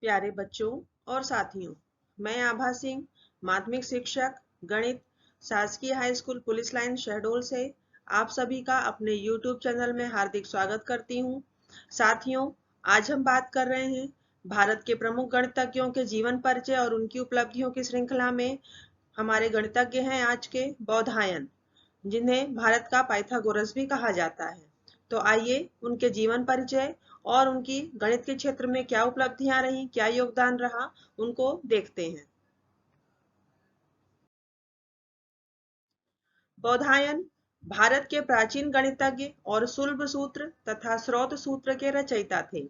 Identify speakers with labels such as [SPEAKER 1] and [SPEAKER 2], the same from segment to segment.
[SPEAKER 1] प्यारे बच्चों और साथियों, मैं आभा सिंह, माध्यमिक शिक्षक गणित, शासकीय high school police line Shahdol से आप सभी का अपने YouTube चैनल में हार्दिक स्वागत करती हूँ। साथियों, आज हम बात कर रहे हैं भारत के प्रमुख गणितज्ञों के जीवन परिचय और उनकी उपलब्धियों की श्रृंखला में। हमारे गणितज्ञ हैं आज के बौधायन, जिन्हें भारत का पाइथागोरस भी कहा जाता है। तो आइए उनके जीवन परिचय और उनकी गणित के क्षेत्र में क्या उपलब्धियां रही, क्या योगदान रहा, उनको देखते हैं। बौधायन भारत के प्राचीन गणितज्ञ और सुलभ सूत्र तथा स्रोत सूत्र के रचयिता थे।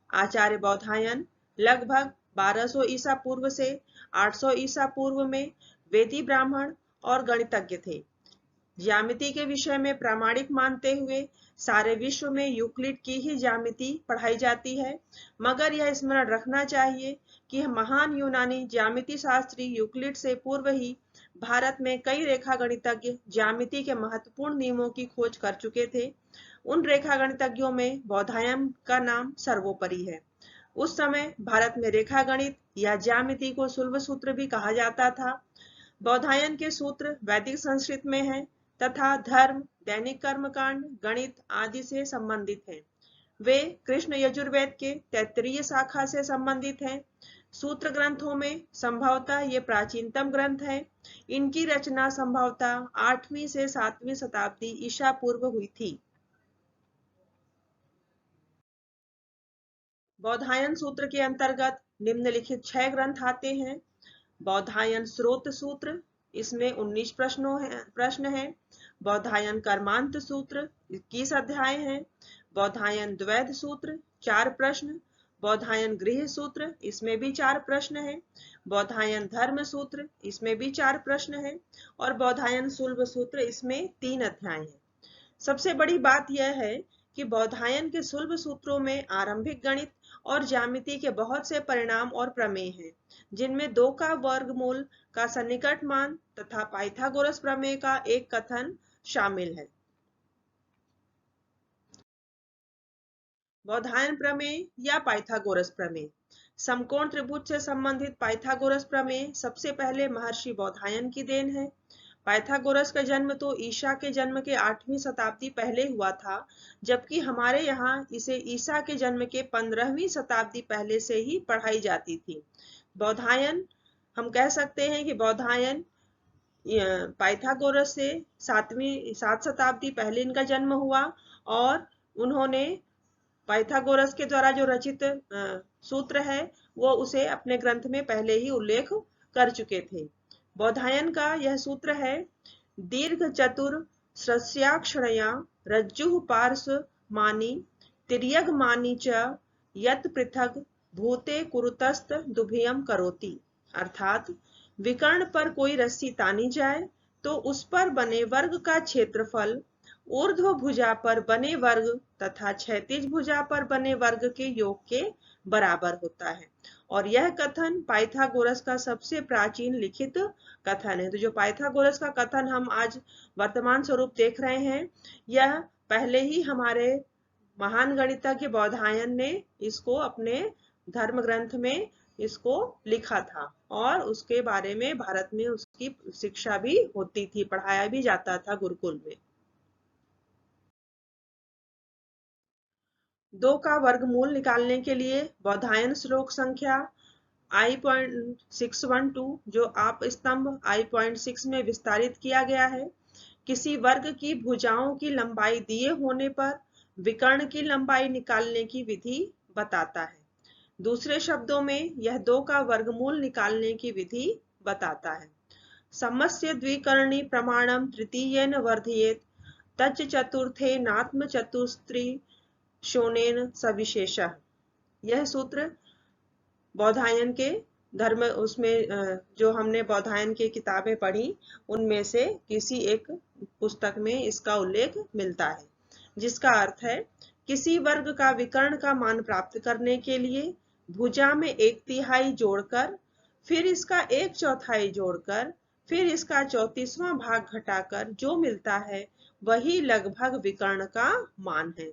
[SPEAKER 1] आचार्य बौधायन लगभग 1200 ईसा पूर्व से 800 ईसा पूर्व में वेदी ब्राह्मण और गणितज्ञ थे। ज्यामिति के विषय में प्रामाणिक मानते हुए सारे विश्व में यूक्लिड की ही ज्यामिति पढ़ाई जाती है, मगर यह स्मरण रखना चाहिए कि महान यूनानी ज्यामिति शास्त्री यूक्लिड से पूर्व ही भारत में कई रेखा गणितज्ञ ज्यामिति के महत्वपूर्ण नियमों की खोज कर चुके थे। उन रेखा गणितज्ञों में बौधायन का नाम सर्वोपरि है। उस समय भारत में रेखा गणित या ज्यामिति को सुलभ सूत्र भी कहा जाता था। बौधायन के सूत्र वैदिक संस्कृत में हैं तथा धर्म, दैनिक कर्मकांड, गणित आदि से संबंधित हैं। वे कृष्ण यजुर्वेद के तैत्तिरीय शाखा से संबंधित हैं। सूत्र ग्रंथों में संभवतः ये प्राचीनतम ग्रंथ है। इनकी रचना संभवतः 8वीं से 7वीं शताब्दी ईसा पूर्व हुई थी। बौधायन सूत्र के अंतर्गत निम्नलिखित 6 ग्रंथ आते हैं। बौधायन स्रोत सूत्र, इसमें 19 प्रश्न हैं। बौधायन कर्मांत सूत्र 21 अध्याय हैं। बौधायन द्वैध सूत्र 4 प्रश्न। बौधायन गृह सूत्र, इसमें भी 4 प्रश्न हैं। बौधायन धर्म सूत्र, इसमें भी 4 प्रश्न हैं। और बौधायन सुलभ सूत्र, इसमें 3 अध्याय हैं। सबसे बड़ी बात यह है कि बौधायन के सुलभ सूत्रों में आरंभिक गणित और ज्यामिति के बहुत से परिणाम और प्रमेय हैं, जिनमें 2 का वर्गमूल का सन्निकट मान तथा पाइथागोरस प्रमेय का एक कथन शामिल है। बौधायन प्रमेय या पाइथागोरस प्रमेय। समकोण त्रिभुज से संबंधित पाइथागोरस प्रमेय सबसे पहले महर्षि बौधायन की देन है। पाइथागोरस का जन्म तो ईसा के जन्म के 8वीं शताब्दी पहले हुआ था, जबकि हमारे यहाँ इसे ईसा के जन्म के 15वीं शताब्दी पहले से ही पढ़ाई जाती थी। बौधायन, हम कह सकते हैं कि बौधायन पाइथागोरस से 7 शताब्दी पहले इनका जन्म हुआ और उन्होंने पाइथागोरस के द्वारा जो रचित सूत्र है वो उसे अपने ग्रंथ में पहले ही उल्लेख कर चुके थे। बौधायन का यह सूत्र है, दीर्घ चतुर स्रस्याक्षरया रज्जु पार्श्व मानी तिर्यग मानी च यत पृथक भूते कुरुतस्त दुभयम करोति। अर्थात विकर्ण पर कोई रस्सी तानी जाए तो उस पर बने वर्ग का क्षेत्रफल ऊर्ध्व भुजा पर बने वर्ग तथा क्षैतिज भुजा पर बने वर्ग के योग के बराबर होता है। और यह कथन पाइथागोरस का सबसे प्राचीन लिखित कथन है। तो जो पाइथागोरस का कथन हम आज वर्तमान स्वरूप देख रहे हैं, यह पहले ही हमारे महान गणितज्ञ बौधायन ने इसको अपने धर्म ग्रंथ में इसको लिखा था और उसके बारे में भारत में उसकी शिक्षा भी होती थी, पढ़ाया भी जाता था गुरुकुल में। 2 का वर्गमूल निकालने के लिए बौधायन श्लोक संख्या I.612 जो आप स्तंभ I.6 में विस्तारित किया गया है, किसी वर्ग की भुजाओं की लंबाई दिए होने पर विकर्ण की लंबाई निकालने की विधि बताता है। दूसरे शब्दों में यह 2 का वर्गमूल निकालने की विधि बताता है। समस्य द्विकर्णी प्रमाणम तृतीयेन वर्धयेत तच्च चतुर्थे नात्म चतुस्त्री शोनेन सविशेषः। यह सूत्र बौधायन के धर्म, उसमें जो हमने बौधायन की किताबें पढ़ी उनमें से किसी एक पुस्तक में इसका उल्लेख मिलता है, जिसका अर्थ है किसी वर्ग का विकर्ण का मान प्राप्त करने के लिए भुजा में 1/3 जोड़कर, फिर इसका 1/4 जोड़कर, फिर इसका 34वां भाग घटाकर जो मिलता है वही लगभग विकर्ण का मान है।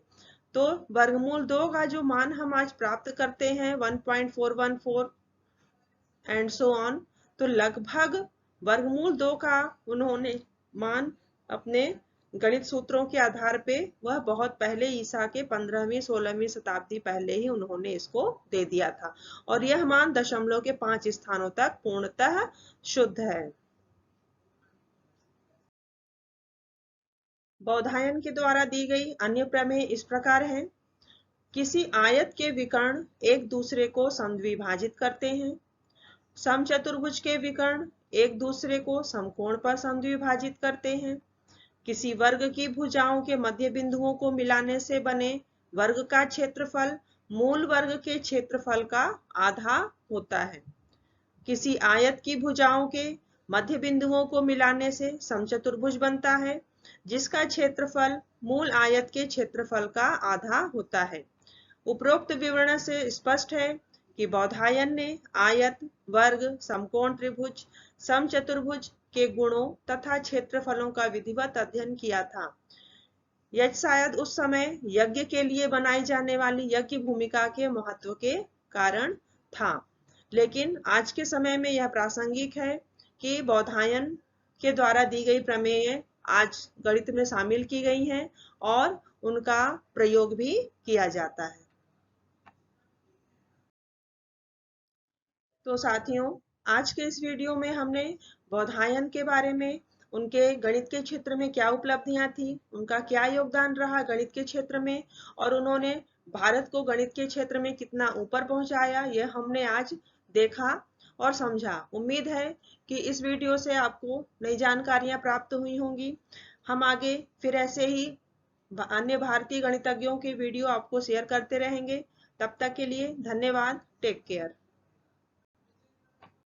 [SPEAKER 1] तो वर्गमूल 2 का जो मान हम आज प्राप्त करते हैं 1.414 एंड सो ऑन, तो लगभग वर्गमूल 2 का उन्होंने मान अपने गणित सूत्रों के आधार पे वह बहुत पहले ईसा के 15वीं 16वीं शताब्दी पहले ही उन्होंने इसको दे दिया था और यह मान दशमलव के 5 स्थानों तक पूर्णतः शुद्ध है। बौधायन के द्वारा दी गई अन्य प्रमेय इस प्रकार है। किसी आयत के विकर्ण एक दूसरे को समद्विभाजित करते हैं। समचतुर्भुज के विकर्ण एक दूसरे को समकोण पर समद्विभाजित करते हैं। किसी वर्ग की भुजाओं के मध्य बिंदुओं को मिलाने से बने वर्ग का क्षेत्रफल मूल वर्ग के क्षेत्रफल का आधा होता है। किसी आयत की भुजाओं के मध्य बिंदुओं को मिलाने से समचतुर्भुज बनता है जिसका क्षेत्रफल मूल आयत के क्षेत्रफल का आधा होता है। उपरोक्त विवरण से स्पष्ट है कि बौधायन ने आयत, वर्ग, समकोण त्रिभुज, समचतुर्भुज के गुणों तथा क्षेत्रफलों का विधिवत अध्ययन किया था। यह शायद उस समय यज्ञ के लिए बनाई जाने वाली यज्ञ भूमिका के महत्व के कारण था, लेकिन आज के समय में यह प्रासंगिक है कि बौधायन के द्वारा दी गई प्रमेय आज गणित में शामिल की गई हैं और उनका प्रयोग भी किया जाता है। तो साथियों, आज के इस वीडियो में हमने बौधायन के बारे में, उनके गणित के क्षेत्र में क्या उपलब्धियां थी, उनका क्या योगदान रहा गणित के क्षेत्र में और उन्होंने भारत को गणित के क्षेत्र में कितना ऊपर पहुंचाया, यह हमने आज देखा और समझा। उम्मीद है कि इस वीडियो से आपको नई जानकारियां प्राप्त हुई होंगी। हम आगे फिर ऐसे ही अन्य भारतीय गणितज्ञों के वीडियो आपको शेयर करते रहेंगे। तब तक के लिए धन्यवाद। Take care.